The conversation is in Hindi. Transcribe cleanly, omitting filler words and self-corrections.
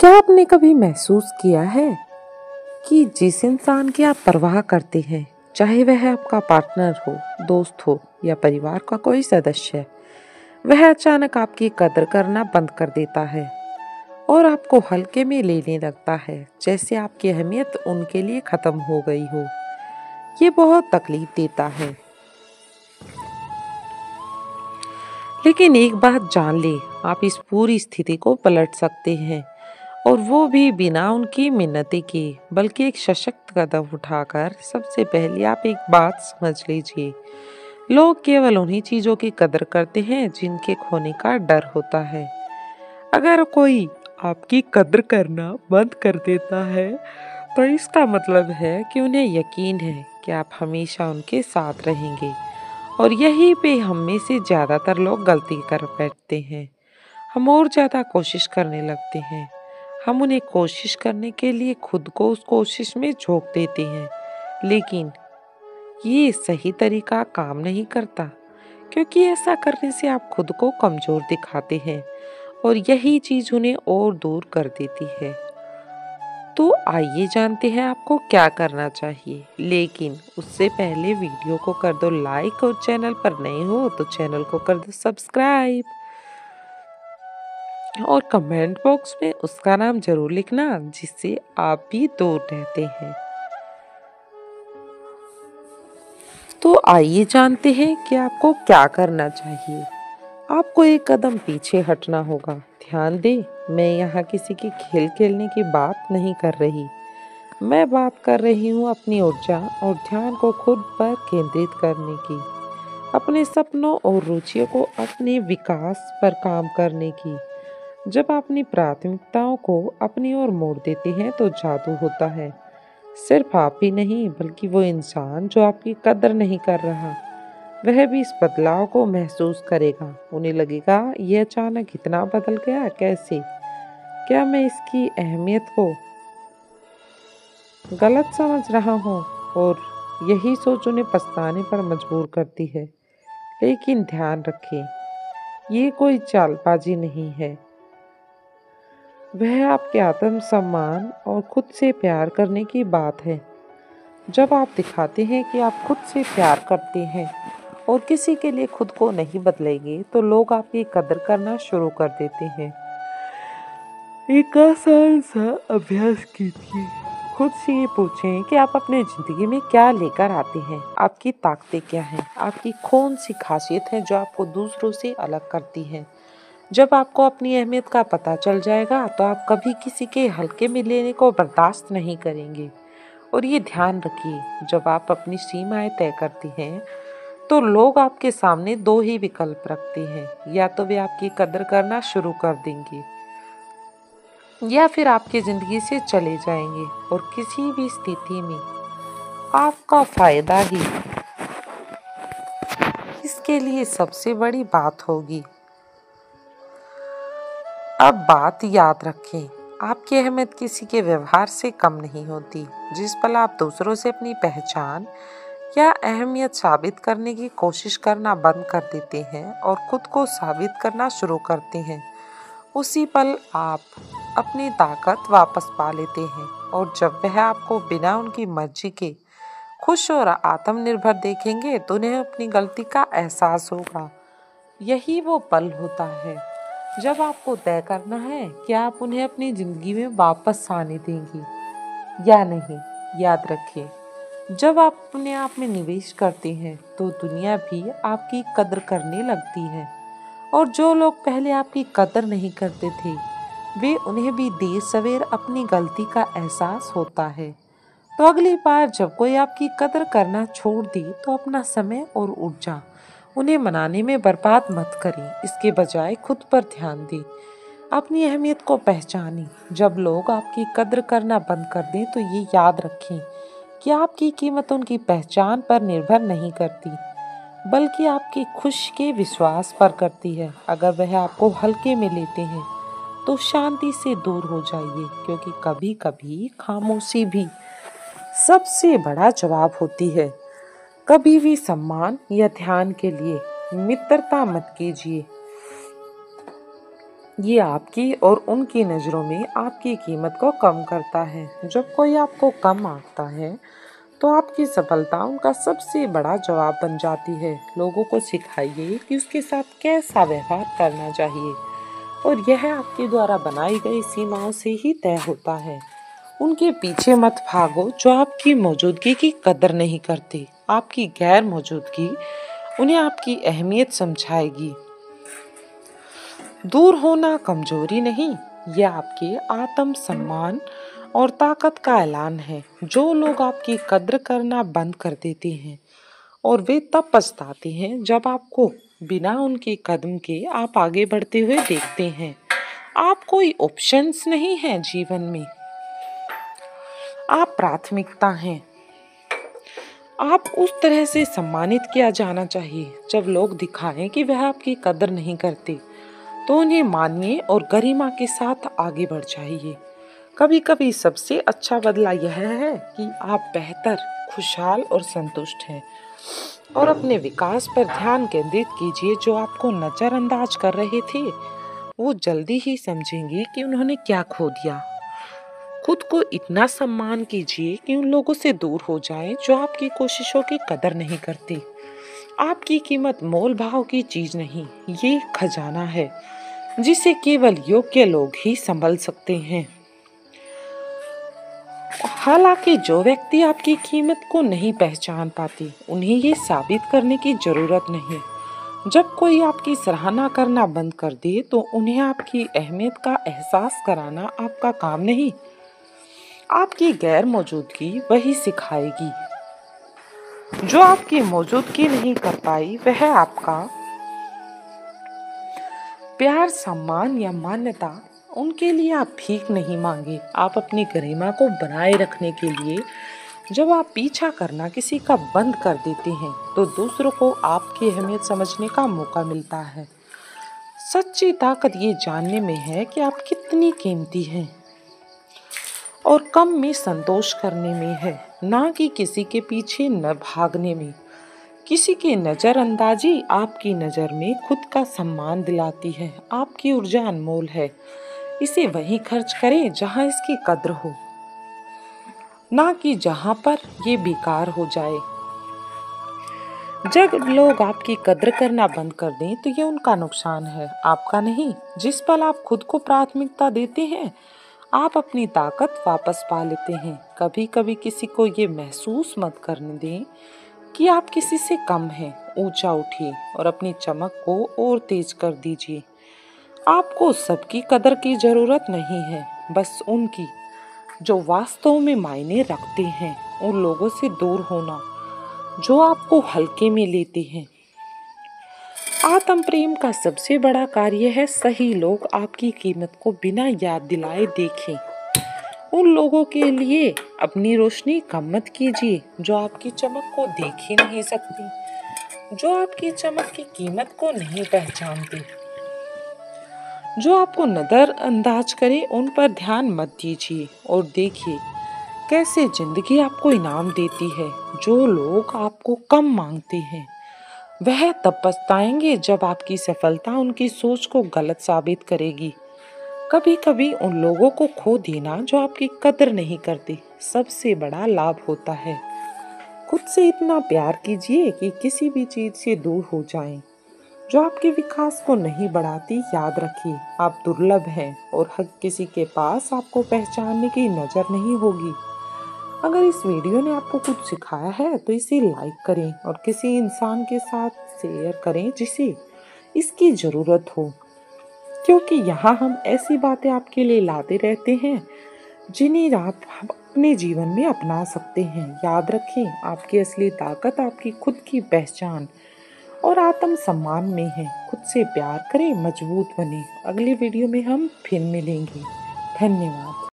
क्या आपने कभी महसूस किया है कि जिस इंसान की आप परवाह करते हैं, चाहे वह आपका पार्टनर हो, दोस्त हो या परिवार का कोई सदस्य, वह अचानक आपकी कदर करना बंद कर देता है और आपको हल्के में लेने लगता है, जैसे आपकी अहमियत उनके लिए खत्म हो गई हो। ये बहुत तकलीफ देता है। लेकिन एक बात जान ले, आप इस पूरी स्थिति को पलट सकते हैं, और वो भी बिना उनकी मिन्नतें किए, बल्कि एक सशक्त कदम उठाकर। सबसे पहले आप एक बात समझ लीजिए, लोग केवल उन्हीं चीजों की कदर करते हैं जिनके खोने का डर होता है। अगर कोई आपकी कदर करना बंद कर देता है, तो इसका मतलब है कि उन्हें यकीन है कि आप हमेशा उनके साथ रहेंगे। और यहीं पे हम में से ज्यादातर लोग गलती कर बैठते हैं। हम और ज्यादा कोशिश करने लगते हैं। हम उन्हें कोशिश करने के लिए खुद को उस कोशिश में झोंक देते हैं, लेकिन ये सही तरीका काम नहीं करता, क्योंकि ऐसा करने से आप खुद को कमजोर दिखाते हैं और यही चीज उन्हें और दूर कर देती है। तो आइए जानते हैं आपको क्या करना चाहिए, लेकिन उससे पहले वीडियो को कर दो लाइक, और चैनल पर नए हो तो चैनल को कर दो सब्सक्राइब, और कमेंट बॉक्स में उसका नाम जरूर लिखना जिससे आप भी दूर रहते हैं। तो आइए जानते हैं कि आपको क्या करना चाहिए। आपको एक कदम पीछे हटना होगा। ध्यान दे, मैं यहाँ किसी की खेल खेलने की बात नहीं कर रही। मैं बात कर रही हूँ अपनी ऊर्जा और ध्यान को खुद पर केंद्रित करने की, अपने सपनों और रुचियों को अपने विकास पर काम करने की। जब आप अपनी प्राथमिकताओं को अपनी ओर मोड़ देते हैं तो जादू होता है। सिर्फ आप ही नहीं, बल्कि वो इंसान जो आपकी कदर नहीं कर रहा, वह भी इस बदलाव को महसूस करेगा। उन्हें लगेगा, ये अचानक इतना बदल गया कैसे? क्या मैं इसकी अहमियत को गलत समझ रहा हूँ? और यही सोच उन्हें पछताने पर मजबूर करती है। लेकिन ध्यान रखें, ये कोई चालबाजी नहीं है। वह आपके आत्म सम्मान और खुद से प्यार करने की बात है। जब आप दिखाते हैं कि आप खुद से प्यार करते हैं और किसी के लिए खुद को नहीं बदलेंगे, तो लोग आपकी कदर करना शुरू कर देते हैं। एक आसान सा अभ्यास कीजिए। खुद से ये पूछें कि आप अपने जिंदगी में क्या लेकर आते हैं, आपकी ताकतें क्या हैं, आपकी कौन सी खासियत है जो आपको दूसरों से अलग करती है। जब आपको अपनी अहमियत का पता चल जाएगा, तो आप कभी किसी के हल्के में लेने को बर्दाश्त नहीं करेंगे। और ये ध्यान रखिए, जब आप अपनी सीमाएं तय करते हैं, तो लोग आपके सामने दो ही विकल्प रखते हैं, या तो वे आपकी कदर करना शुरू कर देंगे या फिर आपकी जिंदगी से चले जाएंगे। और किसी भी स्थिति में आपका फायदा ही इसके लिए सबसे बड़ी बात होगी। अब बात याद रखें, आपकी अहमियत किसी के व्यवहार से कम नहीं होती। जिस पल आप दूसरों से अपनी पहचान या अहमियत साबित करने की कोशिश करना बंद कर देते हैं और खुद को साबित करना शुरू करते हैं, उसी पल आप अपनी ताकत वापस पा लेते हैं। और जब वह आपको बिना उनकी मर्जी के खुश और आत्मनिर्भर देखेंगे, तो उन्हें अपनी गलती का एहसास होगा। यही वो पल होता है जब आपको तय करना है कि आप उन्हें अपनी जिंदगी में वापस आने देंगे या नहीं। याद रखें, जब आप अपने आप में निवेश करते हैं, तो दुनिया भी आपकी कदर करने लगती है। और जो लोग पहले आपकी कदर नहीं करते थे, वे उन्हें भी देर सवेर अपनी गलती का एहसास होता है। तो अगली बार जब कोई आपकी कदर करना छोड़ दे, तो अपना समय और ऊर्जा उन्हें मनाने में बर्बाद मत करें। इसके बजाय खुद पर ध्यान दें, अपनी अहमियत को पहचानें। जब लोग आपकी कदर करना बंद कर दें, तो ये याद रखें कि आपकी कीमत उनकी पहचान पर निर्भर नहीं करती, बल्कि आपकी खुश के विश्वास पर करती है। अगर वह आपको हल्के में लेते हैं, तो शांति से दूर हो जाइए, क्योंकि कभी कभी खामोशी भी सबसे बड़ा जवाब होती है। कभी भी सम्मान या ध्यान के लिए मित्रता मत कीजिए। ये आपकी और उनकी नज़रों में आपकी कीमत को कम करता है। जब कोई आपको कम आंकता है तो आपकी सफलता उनका सबसे बड़ा जवाब बन जाती है। लोगों को सिखाइए कि उसके साथ कैसा व्यवहार करना चाहिए और यह आपके द्वारा बनाई गई सीमाओं से ही तय होता है। उनके पीछे मत भागो जो आपकी मौजूदगी की कदर नहीं करते। आपकी गैर मौजूदगी उन्हें आपकी अहमियत समझाएगी। दूर होना कमजोरी नहीं, यह आपके आत्म सम्मान और ताकत का ऐलान है। जो लोग आपकी कद्र करना बंद कर देते हैं और वे तब पछताते हैं जब आपको बिना उनके कदम के आप आगे बढ़ते हुए देखते हैं। आप कोई ऑप्शंस नहीं है जीवन में, आप प्राथमिकता हैं। आप उस तरह से सम्मानित किया जाना चाहिए। जब लोग दिखाएं कि वह आपकी कदर नहीं करते तो उन्हें मानिए और गरिमा के साथ आगे बढ़ जाइए। कभी कभी सबसे अच्छा बदला यह है कि आप बेहतर, खुशहाल और संतुष्ट हैं और अपने विकास पर ध्यान केंद्रित कीजिए। जो आपको नजरअंदाज कर रहे थे वो जल्दी ही समझेंगे कि उन्होंने क्या खो दिया। खुद को इतना सम्मान कीजिए कि उन लोगों से दूर हो जाएं जो आपकी कोशिशों की कदर नहीं करते। आपकी कीमत मोल भाव की चीज नहीं, ये खजाना है जिसे केवल योग्य लोग ही संभल सकते हैं। हालांकि जो व्यक्ति आपकी कीमत को नहीं पहचान पाते उन्हें ये साबित करने की जरूरत नहीं। जब कोई आपकी सराहना करना बंद कर दे तो उन्हें आपकी अहमियत का एहसास कराना आपका काम नहीं, आपकी गैर मौजूदगी वही सिखाएगी। जो आपकी मौजूदगी नहीं कर पाई वह आपका प्यार, सम्मान या मान्यता, उनके लिए आप भीख नहीं मांगे। आप अपनी गरिमा को बनाए रखने के लिए जब आप पीछा करना किसी का बंद कर देते हैं तो दूसरों को आपकी अहमियत समझने का मौका मिलता है। सच्ची ताकत ये जानने में है कि आप कितनी कीमती हैं और कम में संतोष करने में है, ना कि किसी के पीछे न भागने में। किसी की नजरअंदाजी आपकी नजर में खुद का सम्मान दिलाती है। आपकी ऊर्जा अनमोल है, इसे वहीं खर्च करें जहां इसकी कद्र हो, ना कि जहां पर ये बेकार हो जाए। जब लोग आपकी कद्र करना बंद कर दें तो ये उनका नुकसान है, आपका नहीं। जिस पल आप खुद को प्राथमिकता देते हैं आप अपनी ताकत वापस पा लेते हैं। कभी कभी किसी को ये महसूस मत करने दें कि आप किसी से कम हैं। ऊंचा उठिए और अपनी चमक को और तेज कर दीजिए। आपको सबकी कदर की जरूरत नहीं है, बस उनकी जो वास्तव में मायने रखते हैं। उन लोगों से दूर होना जो आपको हल्के में लेते हैं। आत्म प्रेम का सबसे बड़ा कार्य है सही लोग आपकी कीमत को बिना याद दिलाए देखें। उन लोगों के लिए अपनी रोशनी कम मत कीजिए जो आपकी चमक को देख ही नहीं सकती, जो आपकी चमक की कीमत को नहीं पहचानते। जो आपको नजरअंदाज करे उन पर ध्यान मत दीजिए और देखिए कैसे जिंदगी आपको इनाम देती है। जो लोग आपको कम मांगते हैं वह तब पछताएंगे जब आपकी सफलता उनकी सोच को गलत साबित करेगी। कभी कभी उन लोगों को खो देना जो आपकी कदर नहीं करते सबसे बड़ा लाभ होता है। खुद से इतना प्यार कीजिए कि किसी भी चीज से दूर हो जाएं जो आपके विकास को नहीं बढ़ाती। याद रखिए आप दुर्लभ हैं और हर किसी के पास आपको पहचानने की नजर नहीं होगी। अगर इस वीडियो ने आपको कुछ सिखाया है तो इसे लाइक करें और किसी इंसान के साथ शेयर करें जिसे इसकी ज़रूरत हो, क्योंकि यहाँ हम ऐसी बातें आपके लिए लाते रहते हैं जिन्हें आप अपने जीवन में अपना सकते हैं। याद रखें आपकी असली ताकत आपकी खुद की पहचान और आत्म सम्मान में है। खुद से प्यार करें, मजबूत बने। अगली वीडियो में हम फिर मिलेंगे। धन्यवाद।